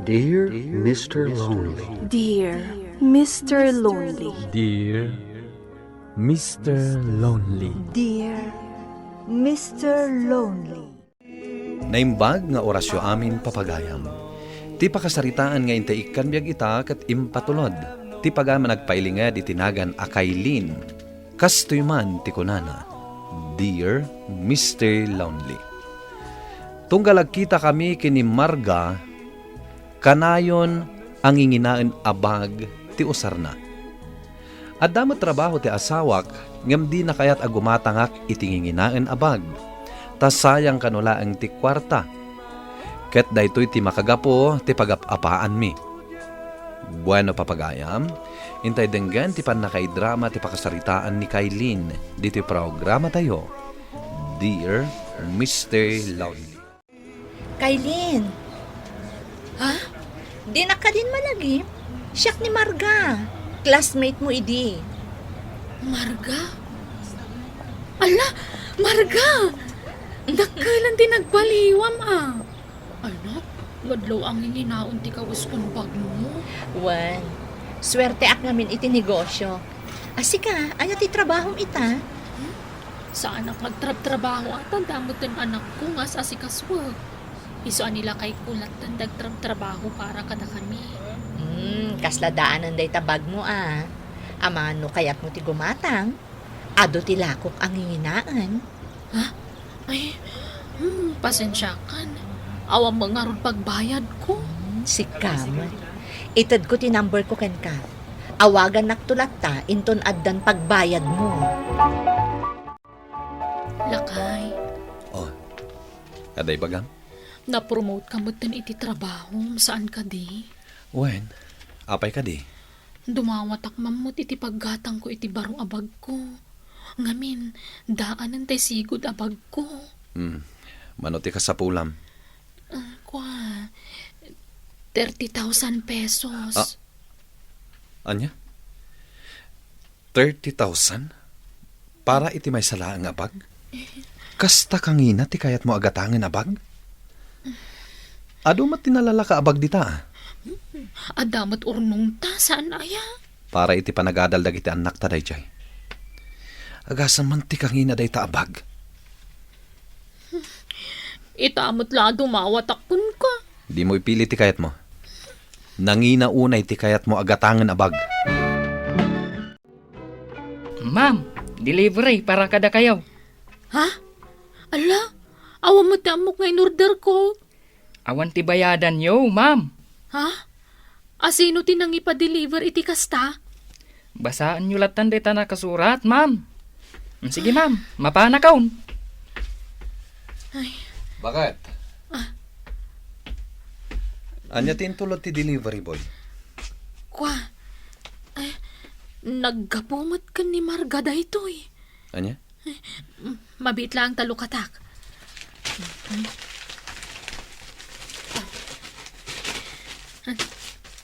Dear Mr. Lonely. Dear Mr. Lonely. Dear Mr. Lonely. Dear Mr. Lonely. Naimbag nga orasyo amin papagayam. Ti pakasaritaan nga intaikan biyag ita kat impatulod. Ti pagama nagpailinga di tinagan akaylin. Kastoy man ti kunana. Dear Mr. Lonely. Tunggalag kita kami kini Marga, kanayon ang inginaan abag ti usar na. At damot trabaho ti asawak, ngam di na kayat agumatangak itinginginaan abag. Tas sayang kanula ang ti kwarta. Ket daytoy ti makagapo ti pagapapaan mi. Bueno papagayam, intay denggan ti panakaidrama ti pakasaritaan ni Kailin di ti programa tayo. Dear Mr. Lonely. Kailin. Ha? Di na ka din malagi. Siyak ni Marga. Classmate mo idi. Marga? Ala, Marga! Dagkalan din nagbaliwam Anak, madlaw ang inginaon ti kawiskon bag mo. Wan, swerte ak namin iti negosyo. Asika, ano ti trabahong ita? Saan ang magtrab-trabaho at ang damot ng anak ko nga sa sikaswag. Isuan nila kay kulat ng dagtrab-trabaho para kada kami. Kasladaan ang day tabag mo Amano kaya't mo ti gumatang. Ado ti lakok ang inginaan. Ha? Ay, pasensyakan. Awang mga ron pagbayad ko. Si Kamat. Itad ko ti number ko ken ka. Awagan naktulat ta, inton addan pagbayad mo. Lakay, Oh, kaday bagam? na-promote ka mo din iti trabaho. Saan ka di? Wen, apay ka di? Dumawatak mamut iti paggatang ko iti barong abag ko. Ngamin, daanan tay sigod abag ko. Manuti ka sa pulam. Kwa, 30,000 pesos. Anya? 30,000? Para iti may salaang abag? Kasta kangina ti kayat mo agatangan abag? Ado mat tinalala ka abag dita Adamat urnong ta, saan aya? Para iti panagadaldag iti anak ta dayjay. Agasan man ti kangina day ta abag. Itamot la dumawatak kun ka. Di mo ipili ti kayat mo. Nangina unay ti kayat mo agatangan abag. Ma'am, delivery para kada kayaw. Ha? Ala, awa mo tamok nga in-order ko. Awan ti bayadan yo, ma'am. Ha? Asino tinang ipa-deliver iti kasta? Basaan nyo latan deta nakasurat, ma'am. Sige, ma'am. Mapana kaon. Bakit? Anya tintulot ti delivery boy? Kwa, naggapumot ka ni Marga daytoy. Anya? Mabit lang talukatak.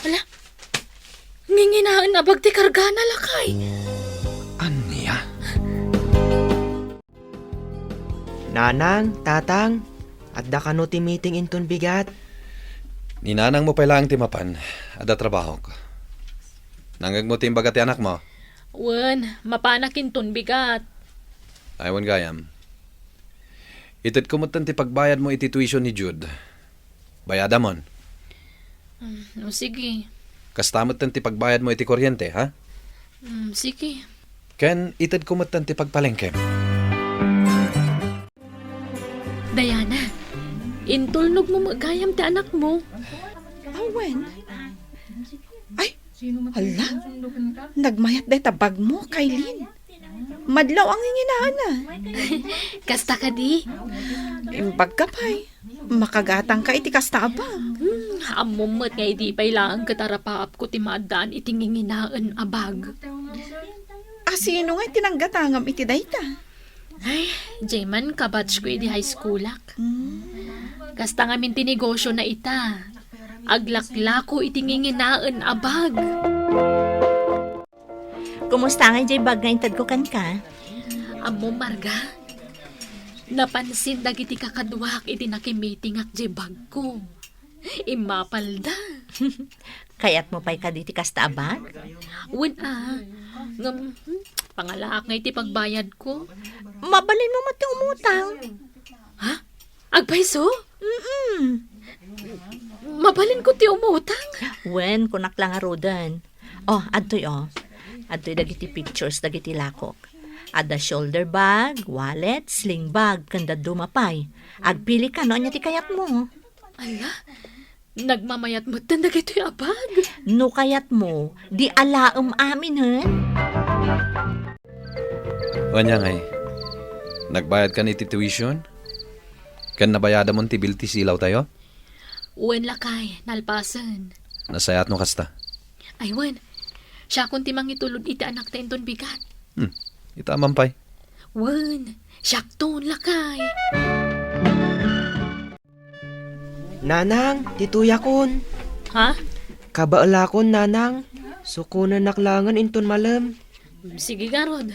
Ala, nginginaan na bagti kargana lakay. Anya? Nanang, tatang, adda kano ti meeting inton bigat. Ninanang mo pala ang timapan. Ada trabaho ko. Nangag mo timbaga ti anak mo. Wen, mapanakin ton bigat. Aywan gayam. Itit kumutan ti pagbayad mo iti tuition ni Jude. Bayada mon. O sige. Kastamot tan ti pagbayad mo iti kuryente, ha? Sige. Ken itit kumutan ti pagpalengke. Diana, intulnog mo magayam ti anak mo. Awen. Ay, hala. Nagmayat day tabag mo, Kailin. Madlaw ang inginaan Kasta ka di. Imbag ka pa'y. Makagatang ka iti kasta abang. Amumot nga di pa ilang katarapaap ko ti maadaan iti nginginaan abag. Sino nga tinanggatangam iti dayta? Ay, Jayman, kabatch ko iti high schoolak. Kasta ngamin ti negosyo na ita. Aglaklako iti nginginaan abag. Kumusta nga jay bag nga intad ko kan ka? Amo, Marga, napansin dagiti kakadwak iti nakimiting ak jay bag ko. Imapalda. Kayat mo pa'y kaditi kasta abag? Wen ngam, pangalaak nga iti pagbayad ko. Mabalin mo mati umutang. Agpaiso? Mm-mm. Mabalin ko ti umutang. Wen, kunak lang arodan. Oh, adtoy Adtoy dagiti pictures dagiti lakok. Ada shoulder bag, wallet, sling bag, kanda dumapay. Agpili ka no anya ti kayat mo. Ala, nagmamayat mo tandag ito yung abag. No kayat mo, di alaam amin hen. Wanya ngay, nagbayad ka ni ti tuition? Kan nabayada mo ti bill ti silaw tayo? Wen lakay, nalpasan. Nasayat no kasta. Ay wen, siya kung timang itulod iti anak ta inton bigat. Ita mampay. Wen, siya ton lakay. Nanang, tituyakon. Ha? Kabaelakon, nanang. Sukunan naklangan inton malam. Sige garod.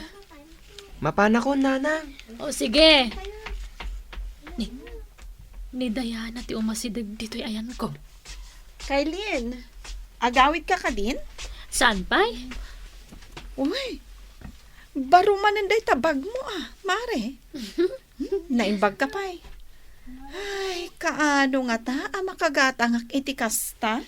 Mapanakon, nanang. O sige. Ni Diana ti umasidag dito'y ayan ko. Kailin, agawid ka din? Saan pa'y? Uy, baruman day tabag mo mare. Naimbag ka pa'y. Ay, kaano nga ta, makagatangak iti kasta?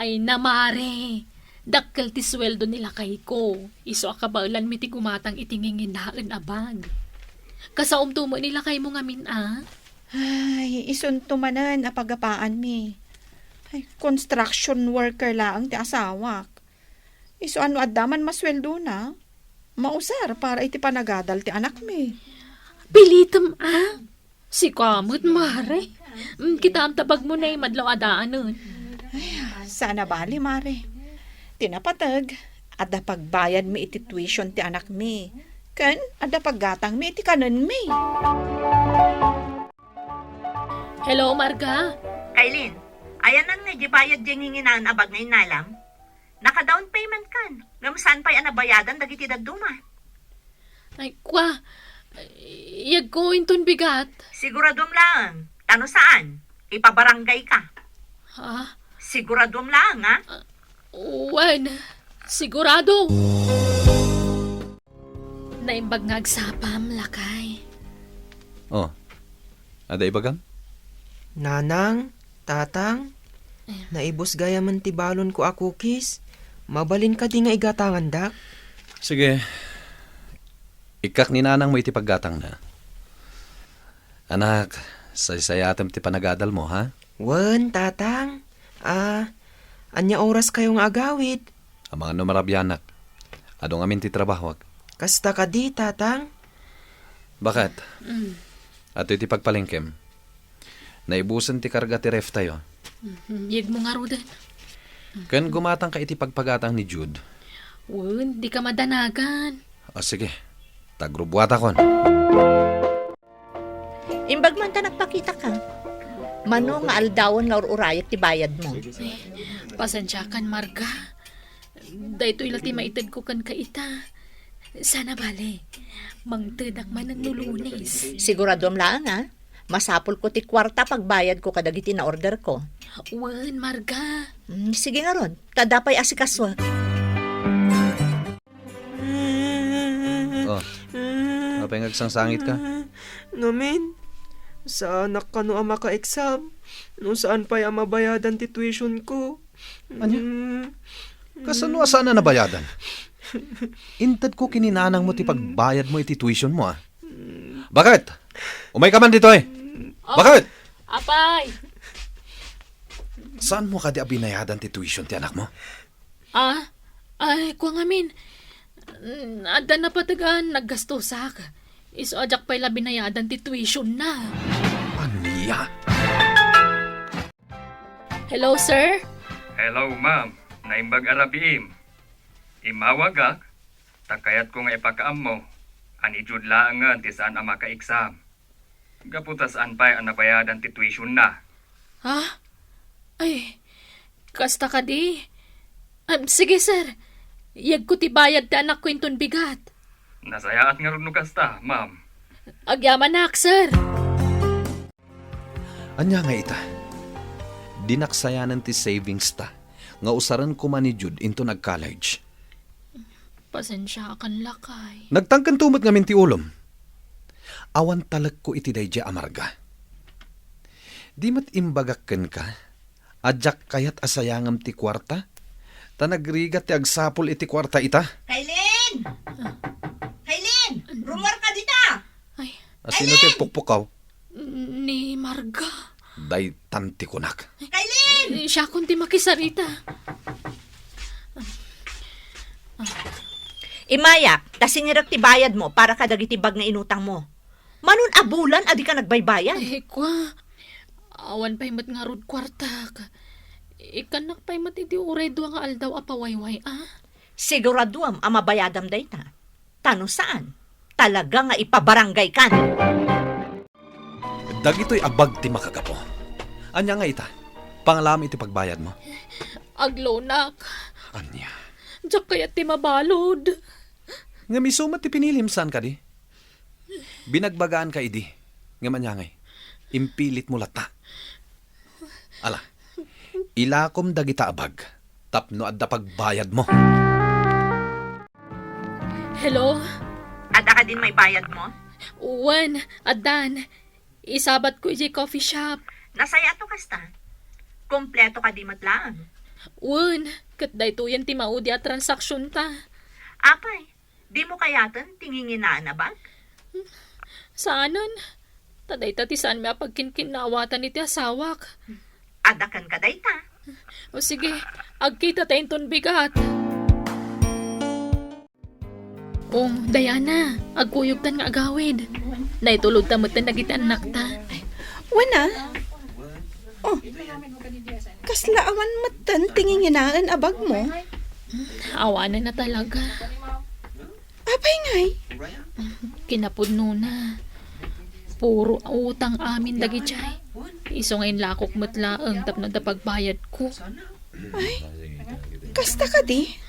Ay namare. Dakkel ti sweldo nila kay ko. Iso akabaulan mi ti gumatang itinginginaan abag. Kasaom tumo nila kay mo ngamin Ay, isuntumanan apagapaan mi. Ay, construction worker lang ti asawak. Iso ano adaman masweldo na. Mausar para iti panagadal ti anak mi. Pilitam Si kamot mare. Kita am tabag mo na madlaw adaan nun. Sana bali, mare. Tinapatag, ada pagbayad mi iti tuition ti anak mi. Ken, ada paggatang mi iti kanan mi. Hello, Marga. Kailin, ayan ang nga bayad diyang hinginaan abag na inalam. Naka-down payment kan. Ngam saan pa'y anabayadan dagiti dagduma. Ay, kwa. Yag ko inton bigat. Siguradom lang. Tano saan? Ipabarangay ka. Ha? Siguradom lang, ha? Wen, sigurado. Naimbag nga agsapam, lakay. Oh, ada ibagam? Nanang, tatang, naibos gaya man ti balon ko a cookies. Mabalin ka di nga igatangan dak. Sige. Ikak ni nanang mo iti paggatang na. Anak, sayatam ti panagadal mo, ha? Wen, tatang. Anya oras kayong agawid. Ang mga numarabyanak. Adong amin ti trabahwag. Kasta ka di, tatang. Bakit? Ato iti pagpalingkem. Naibusan ti karga ti ref tayo. Yag mo nga rodan. Kan gumatang ka iti pagpagatang ni Jude. Wen, di ka madanagan. O sige, tagrubuat akon. Imbag man ta nagpakita ka. Mano nga aldawon nga ururayat ti bayad mo. Pasensya kan, Marga. Dahito ilati maitad ko kan kaita. Sana bale, mangtedak man ang nulunis. Siguradom lang, ha? Masapol ko ti kwarta pagbayad ko kadagiti na order ko. Wen, Marga. Sige nga ron, tadapay asikaswa. Oh, apay ngagsangsangit ka? Namin, sa anak ka no ang maka-exam. No saan pa'y ang mabayadan ti tuition ko. Kasano asana nabayadan? Intad ko kininanang mo ti pagbayad mo iti tuition mo, Bakit? Umay ka man dito, Bakit? Apay! Saan mo kadi abinayadan ti tuition ti anak mo? Ay, kuwang amin. Ada na patagan, naggastosak. Isojak pa'y labinayadan ti tuition na. Aniya? Hello, sir? Hello, ma'am. Naimbag arabiim. Imawagak, takayat ko nga ipakaam mo. Ani Jude laangan ti saan ang maka-exam. Gaputas an pa'y anabayadan ti tuition na. Ha? Ay, kasta ka di. Sige, sir. Yag ko ti bayad ti anak ko inton bigat. Nasayaat nga rin kasta, ma'am. Agyaman nak, sir. Anya nga ita. dinaksayanan ti savings ta, nga usaran ko man ni Jude into nag-college. Pasensya kan lakay. Nagtangkan tumot nga min ti ulom. Awan talag ko iti dayjay amarga. Di mat imbagakken ka, adyak kayat asayangam ti kwarta, ta nagrigat ti agsapol iti kwarta ita. Kailin! Kailin! Rumor ka dita! Ay, Asino ti pukpukaw? ni Marga. Day tanti kunak. Kailin! Siya kunti makisarita. Imayak, tasingirap ti bayad mo para kadagiti bag nga inutang mo. Manon abulan, adi ka nagbaybayan. Kwa, awan pa'y mat nga rod kwartak. Ikanak pa'y mat iti uray doa nga aldaw apawayway, Siguraduam ang mabayadam dayta. Tano saan? Talaga nga ipabarangay kan. Dagito'y abag ti makagapo. Anya nga ita, pangalami iti pagbayad mo. Aglonak. Anya? Diyak kaya ti mabalod. Nga misumat ti pinilimsan ka di. Binagbagaan ka idi. Nga manyangay, impilit mo lata. Ala, ilakom dagita abag. Tapno adda pagbayad mo. Hello? Ada ka din may bayad mo? Uwan, Adan. Isabat ko iti coffee shop. Nasaya to kasta. Kompleto ka di matlaan. Uwan, kat dayto yan ti maudi at transaksyon ta. Apay, di mo kayatan tinginginaan na bag? Saanan? Taday ti saan may pagkinkinawatan iti asawak. Adakan ka dayta. O sige, agkita tayong ton bigat. Diana, agkuyog tan nga agawid. Naitulog ta mo't nagiti anak ta. Wana? Kasla awan matan tinginginaan abag mo? Awanan na talaga. Apay ngay? Kinapudno na. Puro utang amin dagi chay. Iso ngayon lakok matlaang tapno da pagbayad ko. Ay, kasta ka di?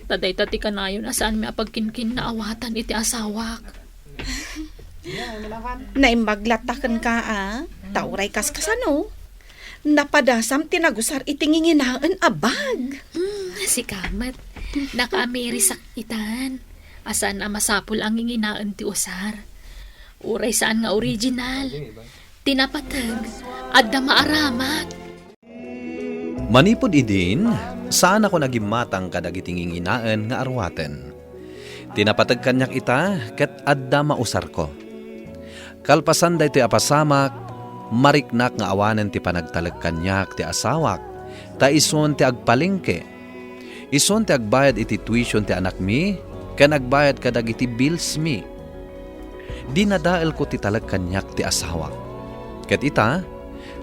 Taday tati ka na yun asaan may apagkinkin na awatan iti asawak. Naimbaglatakan ka tauray kas kasano? Napadasam tinagusar itinginginaan abag. Si Kamat, naka-amerisak itan. Asaan na masapul ang inginaan ti usar. Uray saan nga original. Tinapatag at da maaramat. Manipod idin, saan ako nagimatang kadagiting inaan nga arwaten. Tinapatag kanyak ita, ket adda mausar ko. Kalpasan da ito'y apasamak, mariknak nga awanen ti panagtalag kanyak ti asawak, ta ison ti agpalingke. Ison ti agbayad iti tuition ti anak mi, ka nagbayad kadag iti bills mi. Di nadael ko ti talag kanyak ti asawak. Ket ita,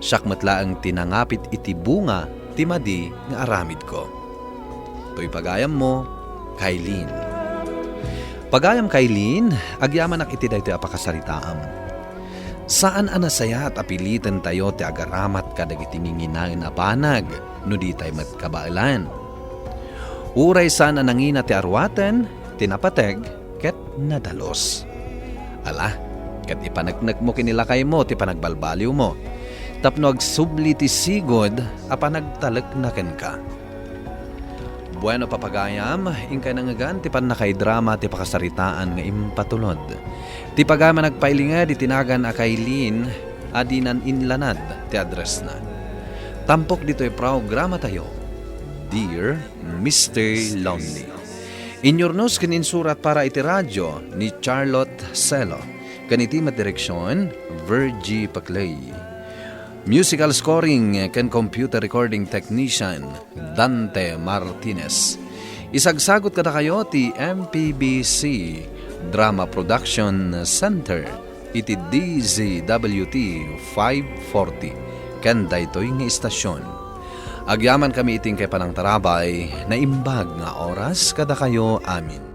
siyak matlaang tinangapit iti bunga ti madi nga aramid ko. To'y pagayam mo, Kailin. Pagayam Kailin, agyaman ak iti daytoy apakasaritaam. Saan anasaya at apilitan tayo ti agaramat kadagiti nginginain apanag, no di tayo matkabailan. Uray saan anangina ti arwaten, tinapateg, ket nadalos. Ala, ket ipanagnak mo kinilakay mo ti panagbalbaliw mo. Tapno agsubli ti sigod, apanagtalagnaken ka. Bueno papagayam, ingkay nangagan, ti panakay-drama, ti pakasaritaan nga impatulod. Ti pagama nagpailinga, di tinagan a Kailin, adinan inlanad, ti address na. Tampok dito'y programa tayo, Dear Mr. Lonely. Inyornos kaninsurat para iti radyo ni Charlotte Celo. Kaniti matireksyon, Virgie Paclay. Musical scoring kan computer recording technician Dante Martinez. Isagsagot kada kayo ti MPBC Drama Production Center iti DZWT 540 kan daytoy nga istasyon. Agyaman kami iting kay panang tarabay na imbag nga oras kada kayo amin.